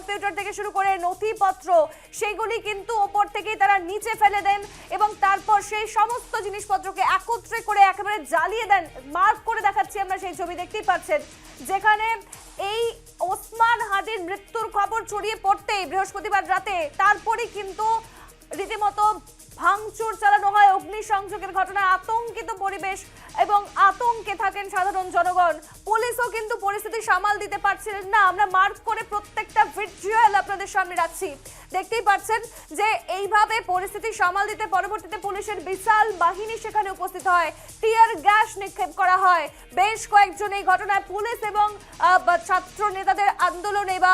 Computer থেকে শুরু করে নথিপত্র সেগুলি কিন্তু ওপর থেকেই তারা নিচে ফেলে দেন এবং তারপর সেই সমস্ত জিনিসপত্রকে একত্রে করে একেবারে জ্বালিয়ে দেন। মার্ক করে দেখাচ্ছি আমরা সেই ছবি, দেখতেই পাচ্ছেন, যেখানে এই ওসমান হাদির মৃত্যুর খবর ছড়িয়ে পড়তেই বৃহস্পতিবার রাতে তারপরে কিন্তু রীতিমতো ভাঙচুর চালানো হয়, অগ্নিসংযোগের ঘটনায় আতঙ্কিত পরিবেশ এবং আতঙ্কে থাকেন সাধারণ জনগণ। পুলিশও কিন্তু পরিস্থিতি সামাল দিতে পারছিলেন না। আমরা মার্ক করে প্রত্যেকটা ভিজুয়াল আপনাদের সামনে রাখছি, দেখতেই পাচ্ছেন যে এইভাবে পরিস্থিতি সামাল দিতে পরবর্তীতে পুলিশের বিশাল বাহিনী সেখানে উপস্থিত হয়, টিয়ার গ্যাস নিক্ষেপ করা হয়। বেশ কয়েকজন এই ঘটনায় পুলিশ এবং ছাত্র নেতাদের আন্দোলনে বা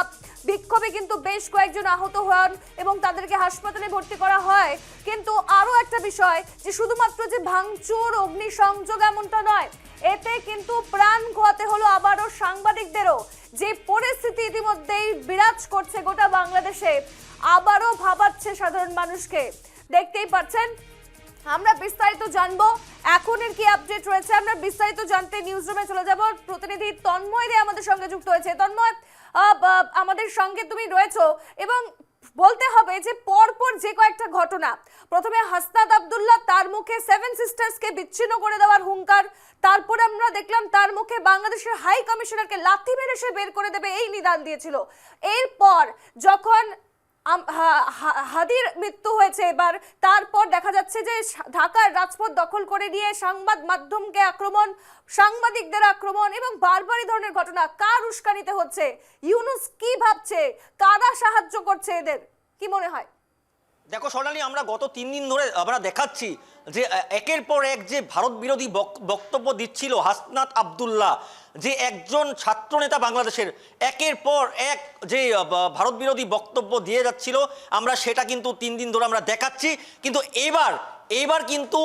বিক্ষোভে কিন্তু বেশ কয়েকজন আহত হন এবং তাদেরকে হাসপাতালে ভর্তি করা হয়। কিন্তু আরো একটা বিষয় যে শুধুমাত্র যে ভাঙচুর অগ্নিসংযোগ এমনটা নয়, এতে কিন্তু প্রাণ খোয়াতে হলো আবারও সাংবাদিকদেরও। যে পরিস্থিতি ইতিমধ্যেই বিরাজ করছে গোটা বাংলাদেশে, আবারও ভাবাচ্ছে সাধারণ মানুষকে, দেখতেই পাচ্ছেন। আমরা বিস্তারিত জানবো এখনের কি আপডেট রয়েছে, আমরা বিস্তারিত জানতে নিউজ রুমে চলে যাব। প্রতিনিধি তন্ময় দে আমাদের সঙ্গে যুক্ত হয়েছে। তন্ময়, আমাদের সঙ্গে তুমি রয়েছো এবং বলতে হবে যে পরপর যে কয়েকটা ঘটনা, প্রথমে হাসনাত আব্দুল্লাহ তার মুখে সেভেন সিস্টার্সকে বিচ্ছিন্ন করে দেওয়ার হুঙ্কার, তারপরে আমরা দেখলাম তার মুখে বাংলাদেশের হাই কমিশনারকে লাথি মেরে সে বের করে দেবে এই নিদান দিয়েছিল। এরপর যখন হাদির মৃত্যু হয়েছে এবার, তারপর দেখা যাচ্ছে যে ঢাকার রাজপথ দখল করে নিয়ে সংবাদ মাধ্যমকে আক্রমণ, সাংবাদিকদের আক্রমণ এবং বারবার এই ধরনের ঘটনা। কার উস্কানিতে হচ্ছে? ইউনূস কি ভাবছে? কারা সাহায্য করছে এদের? কি মনে হয়? দেখো সোনালী, আমরা গত 3 দিন ধরে আমরা দেখাচ্ছি যে একের পর এক যে ভারত বিরোধী বক্তব্য দিচ্ছিল হাসনাত আব্দুল্লাহ, যে একজন ছাত্রনেতা বাংলাদেশের, একের পর এক যে ভারত বিরোধী বক্তব্য দিয়ে যাচ্ছিল, আমরা সেটা কিন্তু 3 দিন ধরে আমরা দেখাচ্ছি। কিন্তু এবার কিন্তু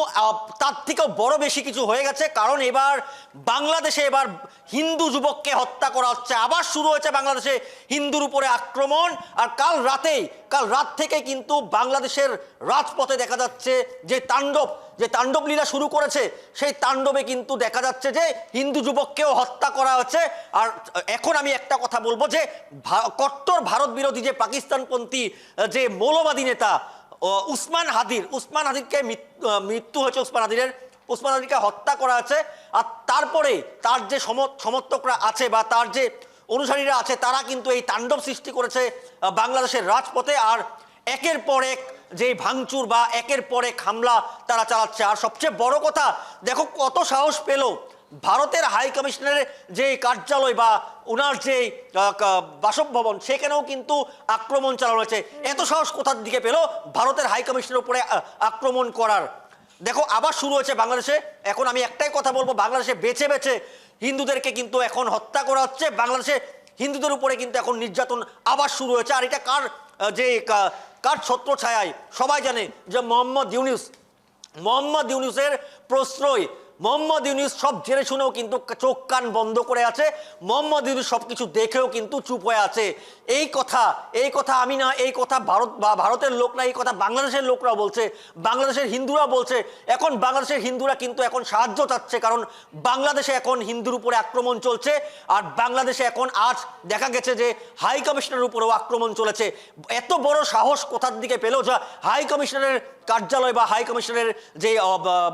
তার থেকেও বড় বেশি কিছু হয়ে গেছে। কারণ এবার বাংলাদেশে হিন্দু যুবককে হত্যা করা হচ্ছে। আবার শুরু হয়েছে বাংলাদেশে হিন্দুর উপরে আক্রমণ। আর কাল রাত থেকে কিন্তু বাংলাদেশের রাজপথে দেখা যাচ্ছে যে তাণ্ডব লীলা শুরু করেছে, সেই তাণ্ডবে কিন্তু দেখা যাচ্ছে যে হিন্দু যুবককেও হত্যা করা হচ্ছে। আর এখন আমি একটা কথা বলবো যে কট্টর ভারত বিরোধী যে পাকিস্তানপন্থী যে মৌলবাদী নেতা উসমান হাদিরকে মৃত্যু হয়েছে, উসমান হাদিরকে হত্যা করা আছে। আর তারপরে তার যে সমর্থকরা আছে বা তার যে অনুসারীরা আছে, তারা কিন্তু এই তাণ্ডব সৃষ্টি করেছে বাংলাদেশের রাজপথে। আর একের পর এক যে ভাঙচুর বা একের পর এক হামলা তারা চালাচ্ছে। আর সবচেয়ে বড় কথা, দেখো কত সাহস পেল ভারতের হাই কমিশনারের যে কার্যালয় বা ওনার যে বাসভবন, সেখানেও কিন্তু আক্রমণ চালানো হয়েছে। এত সাহস কোথার দিকে পেল ভারতের হাই কমিশনের উপরে আক্রমণ করার? দেখো আবার শুরু হয়েছে বাংলাদেশে। এখন আমি একটাই কথা বলবো, বাংলাদেশে বেছে বেছে হিন্দুদেরকে কিন্তু এখন হত্যা করা হচ্ছে। বাংলাদেশে হিন্দুদের উপরে কিন্তু এখন নির্যাতন আবার শুরু হয়েছে। আর এটা কার ছত্রছায়ায়? সবাই জানে যে মোহাম্মদ ইউনূসের প্রশ্রয়। মোহাম্মদ ইউনূস সব জেনে শুনেও কিন্তু চোখ কান বন্ধ করে আছে। মোহাম্মদ ইউনূস সবকিছু দেখেও কিন্তু চুপ হয়ে আছে। এই কথা আমি না, এই কথা ভারতের লোক না, এই কথা বাংলাদেশের লোকরা বলছে, বাংলাদেশের হিন্দুরা বলছে। এখন বাংলাদেশের হিন্দুরা কিন্তু এখন সাহায্য চাচ্ছে, কারণ বাংলাদেশে এখন হিন্দুর উপরে আক্রমণ চলছে। আর বাংলাদেশে এখন আজ দেখা গেছে যে হাই কমিশনারের উপরেও আক্রমণ চলেছে। এত বড় সাহস কোথার দিকে পেল যা হাই কমিশনারের কার্যালয় বা হাই কমিশনারের যে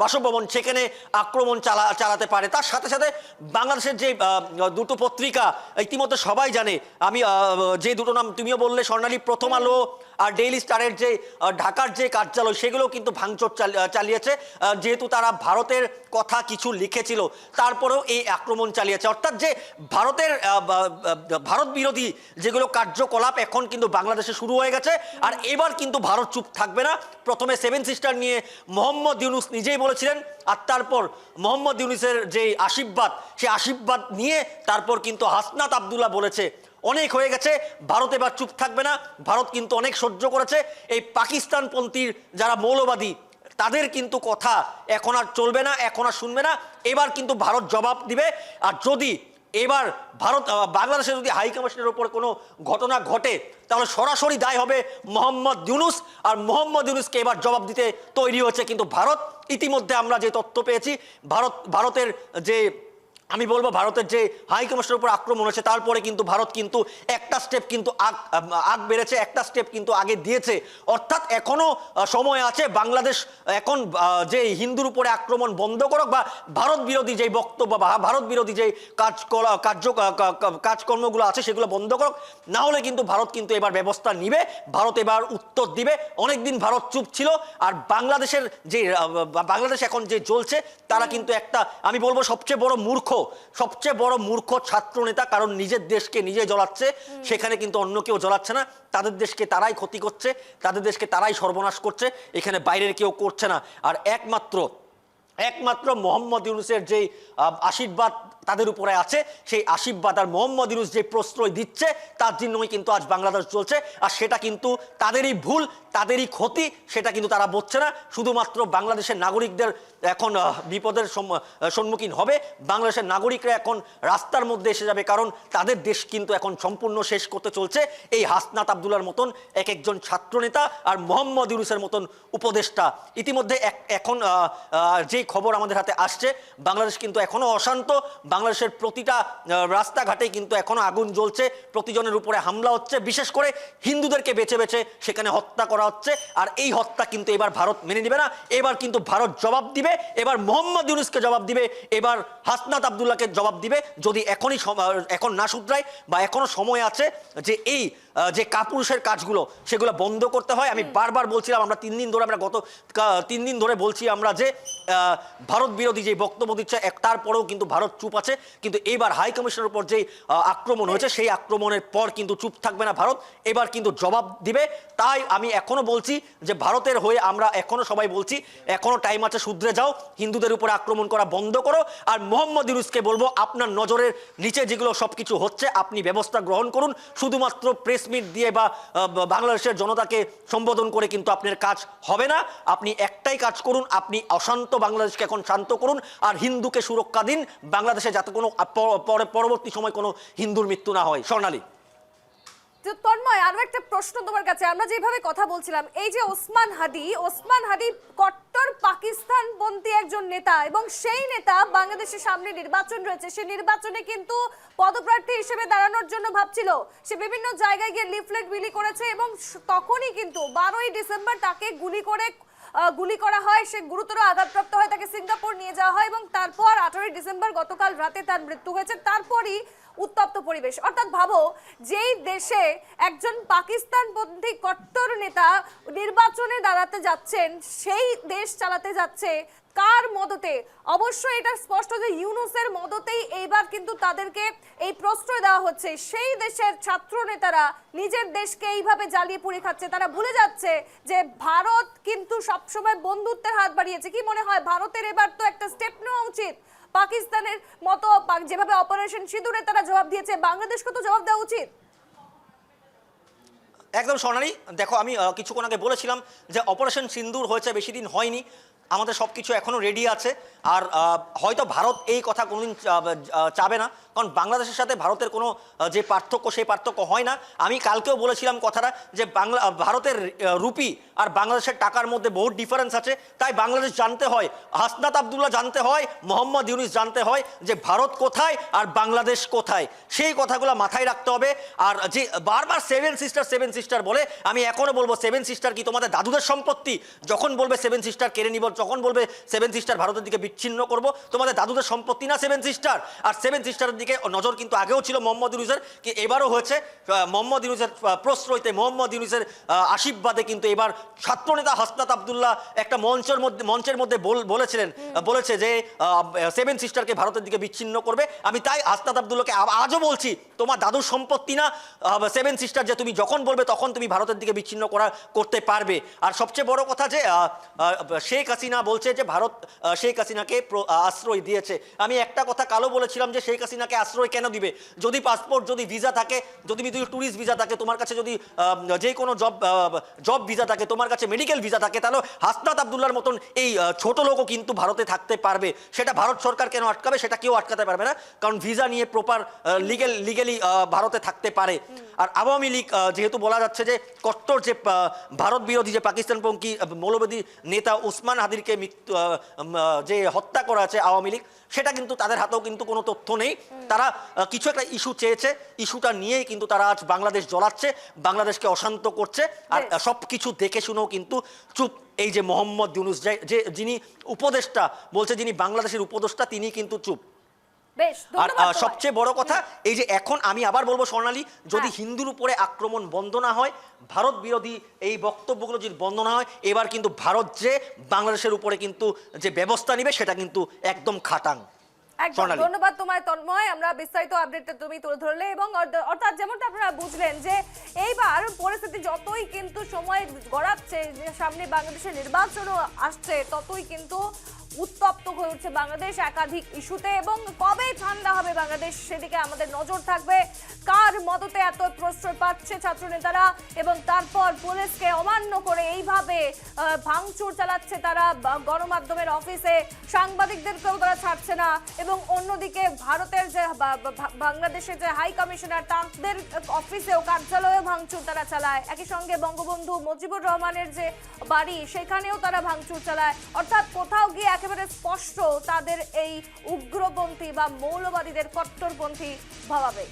বাসভবন, সেখানে আক্রমণ চালাতে পারে? তার সাথে সাথে বাংলাদেশের যে দুটো পত্রিকা ইতিমধ্যে সবাই জানে, আমি যে দুটো নাম তুমিও বললে স্বর্ণালী, প্রথম আলো আর ডেইলি স্টারের যে ঢাকার যে কার্যালয়, সেগুলো কিন্তু ভাঙচুর চালিয়েছে। যেহেতু তারা ভারতের কথা কিছু লিখেছিল, তারপরেও এই আক্রমণ চালিয়েছে। অর্থাৎ যে ভারত বিরোধী যেগুলো কার্যকলাপ এখন কিন্তু বাংলাদেশে শুরু হয়ে গেছে। আর এবার কিন্তু ভারত চুপ থাকবে না। প্রথমে সেভেন সিস্টার নিয়ে মোহাম্মদ ইউনূস নিজেই বলেছিলেন, আর তারপর মোহাম্মদ ইউনূসের যে আশীর্বাদ, সেই আশীর্বাদ নিয়ে তারপর কিন্তু হাসনাত আব্দুল্লাহ বলেছে অনেক হয়ে গেছে, ভারত এবার চুপ থাকবে না। ভারত কিন্তু অনেক সহ্য করেছে। এই পাকিস্তানপন্থীর যারা মৌলবাদী, তাদের কিন্তু কথা এখন আর চলবে না, এখন আর শুনবে না। এবার কিন্তু ভারত জবাব দিবে। আর যদি এবার বাংলাদেশে যদি হাই কমিশনের উপর কোনো ঘটনা ঘটে, তাহলে সরাসরি দায় হবে মোহাম্মদ ইউনূস। আর মোহাম্মদ ইউনূসকে এবার জবাব দিতে তৈরি হয়েছে কিন্তু ভারত। ইতিমধ্যে আমরা যে তথ্য পেয়েছি, ভারতের যে আমি বলবো ভারতের যে হাই কমিশনের উপর আক্রমণ হয়েছে তারপরে কিন্তু ভারত কিন্তু একটা স্টেপ কিন্তু আগ বেড়েছে, একটা স্টেপ কিন্তু আগে দিয়েছে। অর্থাৎ এখনো সময় আছে, বাংলাদেশ এখন যে হিন্দুর উপরে আক্রমণ বন্ধ করুক বা ভারত বিরোধী যেই বক্তব্য বা ভারত বিরোধী যেই কাজকর্মগুলো আছে সেগুলো বন্ধ করুক, না হলে কিন্তু ভারত কিন্তু এবার ব্যবস্থা নিবে, ভারত এবার উত্তর দিবে। অনেকদিন ভারত চুপ ছিল, আর বাংলাদেশের যে বাংলাদেশ এখন যে চলছে তারা কিন্তু একটা, আমি বলবো সবচেয়ে বড় মূর্খ ছাত্র নেতা, কারণ নিজের দেশকে নিজে জ্বলাচ্ছে, সেখানে কিন্তু অন্য কেউ জ্বলাচ্ছে না। তাদের দেশকে তারাই ক্ষতি করছে, তাদের দেশকে তারাই সর্বনাশ করছে, এখানে বাইরের কেউ করছে না। আর একমাত্র মোহাম্মদ ইউনূসের যে আশীর্বাদ তাদের উপরে আছে, সেই আশীর্বাদ আর মোহাম্মদ ইউনূস যে প্রশ্রয় দিচ্ছে তার জন্যই কিন্তু আজ বাংলাদেশ চলছে। আর সেটা কিন্তু তাদেরই ভুল, তাদেরই ক্ষতি, সেটা কিন্তু তারা বুঝছে না। শুধুমাত্র বাংলাদেশের নাগরিকদের এখন বিপদের সম্মুখীন হবে, বাংলাদেশের নাগরিকরা এখন রাস্তার মধ্যে এসে যাবে, কারণ তাদের দেশ কিন্তু এখন সম্পূর্ণ শেষ করতে চলছে এই হাসনাত আবদুল্লাহর মতন একজন ছাত্রনেতা আর মোহাম্মদ ইউনূসের মতন উপদেষ্টা। ইতিমধ্যে এখন যে খবর আমাদের হাতে আসছে, বাংলাদেশ কিন্তু এখনো অশান্ত, বাংলাদেশের প্রতিটা রাস্তাঘাটে কিন্তু এখনো আগুন জ্বলছে, প্রতিজনের উপরে হামলা হচ্ছে, বিশেষ করে হিন্দুদেরকে বেছে বেছে সেখানে হত্যা করা হচ্ছে। আর এই হত্যা কিন্তু এবার ভারত মেনে নেবে না, এবার কিন্তু ভারত জবাব দিবে, এবার মোহাম্মদ ইউনূসকে জবাব দিবে, এবার হাসনাত আবদুল্লাহকে জবাব দিবে, যদি এখন না শুধরায় বা এখনো সময় আছে যে এই যে কাপুরুষের কাজগুলো সেগুলো বন্ধ করতে হয়। আমি বারবার বলছিলাম, আমরা গত 3 দিন ধরে বলছি আমরা যে ভারত বিরোধী যে বক্তব্য দিচ্ছে, তারপরেও কিন্তু ভারত চুপ আছে। কিন্তু এবার হাই কমিশনের উপর যে আক্রমণ হয়েছে, সেই আক্রমণের পর কিন্তু চুপ থাকবে না ভারত, এবার কিন্তু জবাব দিবে। তাই আমি এখনো বলছি যে ভারতের হয়ে আমরা এখনো সবাই বলছি, এখনো টাইম আছে, শুধরে যাও, হিন্দুদের উপরে আক্রমণ করা বন্ধ করো। আর মোহাম্মদ ইউনূসকে বলবো, আপনার নজরের নিচে যেগুলো সবকিছু হচ্ছে আপনি ব্যবস্থা গ্রহণ করুন। শুধুমাত্র প্রেস মিট দিয়ে বা বাংলাদেশের জনতাকে সম্বোধন করে কিন্তু আপনার কাজ হবে না। আপনি একটাই কাজ করুন, আপনি অশান্ত বাংলাদেশকে এখন শান্ত করুন, আর হিন্দুকে সুরক্ষা দিন, বাংলাদেশে যাতে কোনো পরবর্তী সময় কোনো হিন্দুর মৃত্যু না হয়। স্বর্ণালী। তন্ময়, আরো একটা প্রশ্ন তোমার কাছে। আমরা যেভাবে কথা বলছিলাম, এই যে ওসমান হাদি কট্টর পাকিস্তানপন্থী একজন নেতা, এবং সেই নেতা বাংলাদেশের সামনে নির্বাচন রয়েছে, সেই নির্বাচনে কিন্তু পদপ্রার্থী হিসেবে দাঁড়ানোর জন্য ভাবছিল, সে বিভিন্ন জায়গায় গিয়ে লিফলেট বিলি করেছে, এবং তখনই কিন্তু 12ই ডিসেম্বর তাকে গুলি করা হয়, সে গুরুতর আঘাতপ্রাপ্ত হয়, তাকে সিঙ্গাপুর নিয়ে যাওয়া হয়, এবং তারপর 18ই ডিসেম্বর গতকাল রাতে তার মৃত্যু হয়েছে। তারপরই উত্তপ্ত পরিবেশ। অর্থাৎ ভাবো, যেই দেশে একজন পাকিস্তানপন্থী কট্টর নেতা নির্বাচনে দাঁড়াতে যাচ্ছেন, সেই দেশ চালাতে যাচ্ছে কার মদতে? অবশ্যই এটা স্পষ্ট যে ইউনূসের মদতেই এইবার কিন্তু তাদেরকে এই প্রশ্রয় দেওয়া হচ্ছে। সেই দেশের ছাত্র নেতারা নিজের দেশকে এইভাবে জ্বালিয়ে পুড়ে খাচ্ছে, তারা ভুলে যাচ্ছে যে ভারত কিন্তু সবসময় বন্ধুত্বের হাত বাড়িয়েছে। কি মনে হয়, ভারতের এবার তো একটা স্টেপ নেওয়া উচিত? পাকিস্তানের মতো যেভাবে অপারেশন সিঁদুরে তারা জবাব দিয়েছে, বাংলাদেশকে তো জবাব দেওয়া উচিত। একদম স্বর্ণালী, দেখো আমি কিছুক্ষণ আগে বলেছিলাম যে অপারেশন সিন্দুর হয়েছে, বেশি দিন হয়নি, আমাদের সব কিছু এখনও রেডি আছে। আর হয়তো ভারত এই কথা কোনোদিন চাবে না, কারণ বাংলাদেশের সাথে ভারতের কোনো যে পার্থক্য, সেই পার্থক্য হয় না। আমি কালকেও বলেছিলাম কথাটা যে ভারতের রুপি আর বাংলাদেশের টাকার মধ্যে বহুত ডিফারেন্স আছে। তাই বাংলাদেশ জানতে হয়, হাসনাত আবদুল্লাহ জানতে হয়, মোহাম্মদ ইউনূস জানতে হয় যে ভারত কোথায় আর বাংলাদেশ কোথায়, সেই কথাগুলো মাথায় রাখতে হবে। আর যে বারবার সেভেন সিস্টার বলে, আমি এখনও বলবো, সেভেন সিস্টার কি তোমাদের দাদুদের সম্পত্তি? যখন বলবে সেভেন সিস্টার কেড়ে নিব, যখন বলবে সেভেন সিস্টার ভারতের দিকে বিচ্ছিন্ন করব, তোমাদের দাদুদের সম্পত্তি না সেভেন সিস্টার। আর সেভেন সিস্টারের দিকে নজর কিন্তু আগেও ছিল মোহাম্মদ ইউনূসের, কি এবারও হয়েছে। মোহাম্মদ ইউনূসের প্রশ্রয়তে, মোহাম্মদ ইউনূসের আশীর্বাদে কিন্তু এবার ছাত্রনেতা হাসনাত আবদুল্লাহ একটা মঞ্চের মধ্যে বলেছে যে সেভেন সিস্টারকে ভারতের দিকে বিচ্ছিন্ন করবে। আমি তাই হাসনাত আবদুল্লাহকে আজও বলছি, তোমার দাদুর সম্পত্তি না সেভেন সিস্টার, যে তুমি যখন বলবে তখন তুমি ভারতের দিকে বিচ্ছিন্ন করতে পারবে। আর সবচেয়ে বড় কথা যে শেখ হাসিনা বলছে যে ভারত শেখ হাসিনাকে আশ্রয় দিয়েছে। আমি একটা কথা কালো বলেছিলাম যে শেখ হাসিনাকে আশ্রয় কেন দিবে? যদি পাসপোর্ট, যদি ভিসা থাকে, যদি ট্যুরিস্ট ভিসা থাকে তোমার কাছে, যদি যে কোনো জব ভিসা থাকে তোমার কাছে, মেডিকেল ভিসা থাকে, তাহলে হাসনাত আবদুল্লাহর মতন এই ছোট লোকও কিন্তু ভারতে থাকতে পারবে। সেটা ভারত সরকার কেন আটকাবে? সেটা কেউ আটকাতে পারবে না, কারণ ভিসা নিয়ে প্রপার লিগেলি ভারতে থাকতে পারে। আর আওয়ামী লীগ যেহেতু বলা যাচ্ছে যে কট্টর যে ভারত বিরোধী যে পাকিস্তানপন্থী মৌলবাদী নেতা ওসমান হাদি কাদিরকে যে হত্যা করা আছে আওয়ামী লীগ, সেটা কিন্তু তাদের হাতেও কিন্তু কোনো তথ্য নেই। তারা কিছু একটা ইস্যু চেয়েছে, ইস্যুটা নিয়েই কিন্তু তারা আজ বাংলাদেশ জ্বলাচ্ছে, বাংলাদেশকে অশান্ত করছে, আর সব কিছু দেখে শুনেও কিন্তু চুপ। এই যে মোহাম্মদ ইউনূস যিনি উপদেষ্টা বলছে, যিনি বাংলাদেশের উপদেষ্টা, তিনি কিন্তু চুপ। বেশ, আর ধন্যবাদ। সবচেয়ে বড় কথা এই যে এখন আমি আবার বলবো স্বর্ণালী, যদি হিন্দুর উপরে আক্রমণ বন্ধ না হয়, ভারত বিরোধী এই বক্তব্যগুলো যদি বন্ধ না হয়, এবার কিন্তু ভারত যে বাংলাদেশের উপরে কিন্তু যে ব্যবস্থা নেবে সেটা কিন্তু একদম খাটাং। একদম ধন্যবাদ তোমায় তন্ময়, আমরা বিস্তারিত আপডেটটা তুমি তুলে ধরলে, এবং অর্থাৎ যেমনটা আপনারা বুঝলেন যে এইবার পরিস্থিতি যতই কিন্তু সময় গড়াচ্ছে, যে সামনে বাংলাদেশের নির্বাচনও আসছে, ততই কিন্তু উত্তপ্ত হয়ে উঠছে বাংলাদেশ একাধিক ইস্যুতে। এবং কবে ঠান্ডা হবে বাংলাদেশ, সেদিকে আমাদের নজর থাকবে। কার মদতে এত প্রশ্রয় পাচ্ছে ছাত্র নেতারা, এবং তারপর পুলিশকে অমান্য করে এইভাবে ভাঙচুর চালাচ্ছে তারা গণমাধ্যমের অফিসে, সাংবাদিকদেরকেও তারা ছাড়ছে না। এবং অন্যদিকে ভারতের যে বাংলাদেশের যে হাই কমিশনার, তাদের অফিসেও কার্যালয়েও ভাঙচুর তারা চালায়। একই সঙ্গে বঙ্গবন্ধু মুজিবুর রহমানের যে বাড়ি, সেখানেও তারা ভাঙচুর চালায়। অর্থাৎ কোথাও গিয়ে একেবারে স্পষ্ট তাদের এই উগ্রপন্থী বা মৌলবাদীদের কট্টরপন্থী ভাবাবেগ।